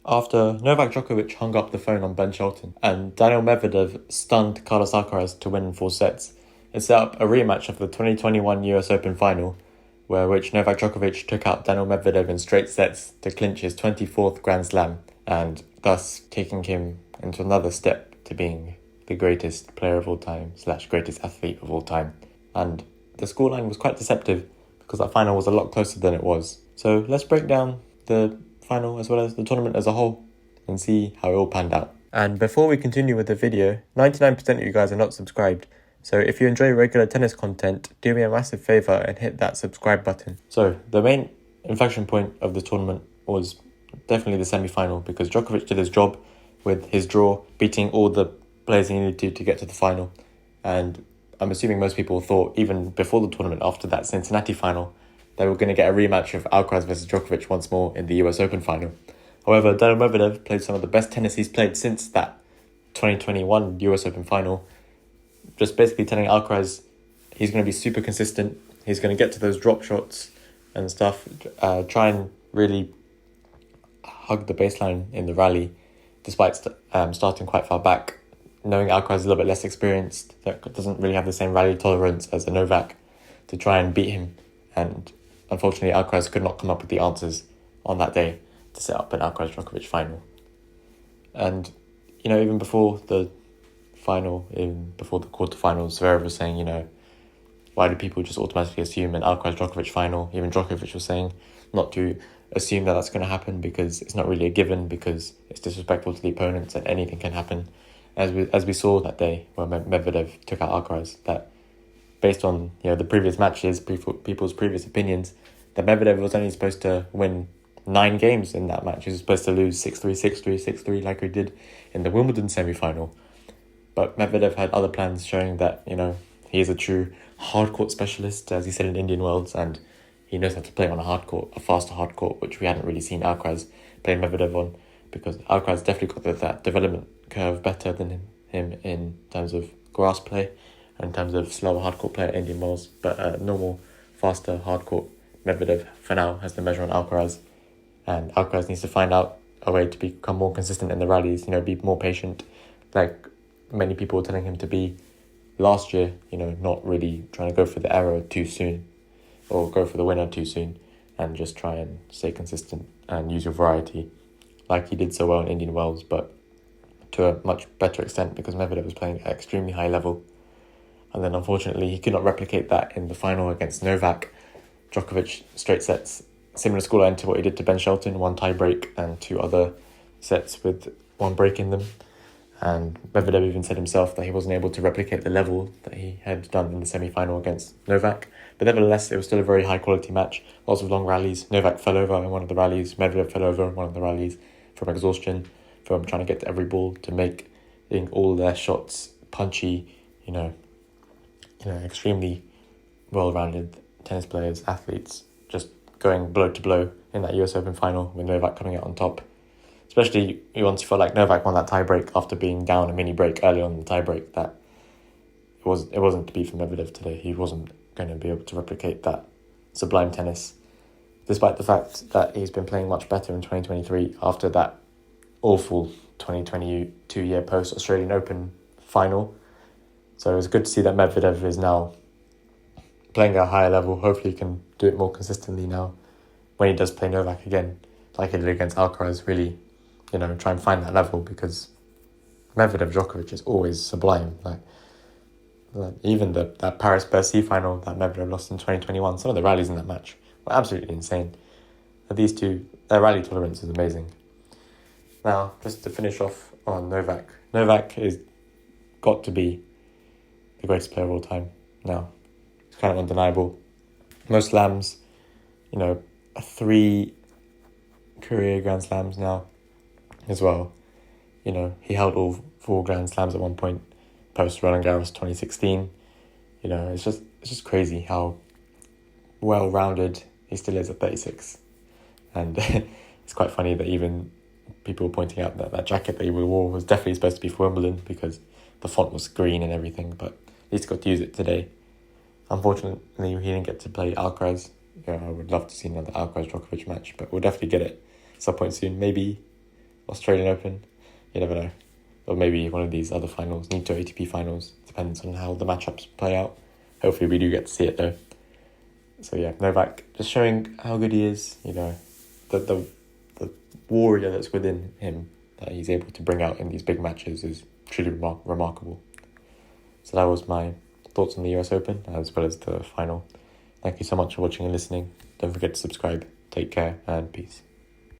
After Novak Djokovic hung up the phone on Ben Shelton and Daniel Medvedev stunned Carlos Alcaraz to win in 4 sets, it set up a rematch of the 2021 US Open final, which Novak Djokovic took out Daniel Medvedev in straight sets to clinch his 24th Grand Slam, and thus taking him into another step to being the greatest player of all time / greatest athlete of all time. And the scoreline was quite deceptive because that final was a lot closer than it was. So let's break down the final as well as the tournament as a whole and see how it all panned out. And before we continue with the video, 99% of you guys are not subscribed, so if you enjoy regular tennis content, do me a massive favour and hit that subscribe button. So the main inflection point of the tournament was definitely the semi-final, because Djokovic did his job with his draw, beating all the players he needed to get to the final. And I'm assuming most people thought, even before the tournament, after that Cincinnati final, they were going to get a rematch of Alcaraz versus Djokovic once more in the US Open final. However, Daniel Medvedev played some of the best tennis he's played since that 2021 US Open final, just basically telling Alcaraz he's going to be super consistent, he's going to get to those drop shots and stuff, try and really hug the baseline in the rally, despite starting quite far back, knowing Alcaraz is a little bit less experienced, that doesn't really have the same rally tolerance as a Novak, to try and beat him. And unfortunately, Alcaraz could not come up with the answers on that day to set up an Alcaraz-Djokovic final. And, even before the final, even before the quarterfinals, Zverev was saying, why do people just automatically assume an Alcaraz-Djokovic final? Even Djokovic was saying not to assume that that's going to happen because it's not really a given, because it's disrespectful to the opponents and anything can happen. As we saw that day when Medvedev took out Alcaraz, that based on the previous matches, people's previous opinions, that Medvedev was only supposed to win 9 games in that match. He was supposed to lose 6-3, 6-3, 6-3 like he did in the Wimbledon semi-final. But Medvedev had other plans, showing that he is a true hard court specialist, as he said in Indian Wells, and he knows how to play on a faster hard court, which we hadn't really seen Alcaraz play Medvedev on, because Alcaraz definitely got that development curve better than him in terms of grass play, in terms of slower hardcourt play at Indian Wells, but normal, faster hardcourt, Medvedev for now has the measure on Alcaraz, and Alcaraz needs to find out a way to become more consistent in the rallies, be more patient, like many people were telling him to be last year, not really trying to go for the error too soon, or go for the winner too soon, and just try and stay consistent and use your variety, like he did so well in Indian Wells, but to a much better extent because Medvedev was playing at an extremely high level. And then unfortunately, he could not replicate that in the final against Novak. Djokovic straight sets, similar scoreline to what he did to Ben Shelton, 1 tie break and 2 other sets with 1 break in them. And Medvedev even said himself that he wasn't able to replicate the level that he had done in the semi-final against Novak. But nevertheless, it was still a very high-quality match. Lots of long rallies. Novak fell over in one of the rallies. Medvedev fell over in one of the rallies from exhaustion, from trying to get to every ball, to make all their shots punchy, extremely well-rounded tennis players, athletes, just going blow to blow in that US Open final with Novak coming out on top. Especially once you felt like Novak won that tie-break after being down a mini-break early on in the tie-break, that it wasn't to be for Medvedev today. He wasn't going to be able to replicate that sublime tennis, despite the fact that he's been playing much better in 2023 after that awful 2022 year post-Australian Open final. So it was good to see that Medvedev is now playing at a higher level. Hopefully he can do it more consistently now when he does play Novak again, like he did against Alcaraz. Really, try and find that level, because Medvedev Djokovic is always sublime. Like even that Paris-Bercy final that Medvedev lost in 2021, some of the rallies in that match were absolutely insane. But these two, their rally tolerance is amazing. Now, just to finish off on Novak. Novak is got to be the greatest player of all time now. It's kind of undeniable. Most slams, 3 career Grand Slams now as well. He held all 4 Grand Slams at one point, post Roland Garros 2016. It's just crazy how well-rounded he still is at 36. And it's quite funny that even people were pointing out that jacket that he wore was definitely supposed to be for Wimbledon because the font was green and everything, but at least got to use it today. Unfortunately, he didn't get to play Alcaraz. I would love to see another Alcaraz-Djokovic match, but we'll definitely get it some point soon. Maybe Australian Open. You never know. Or maybe one of these other finals, Nito ATP finals. Depends on how the matchups play out. Hopefully we do get to see it though. So yeah, Novak just showing how good he is, the warrior that's within him that he's able to bring out in these big matches is truly remarkable. So that was my thoughts on the US Open as well as the final. Thank you so much for watching and listening. Don't forget to subscribe. Take care and peace.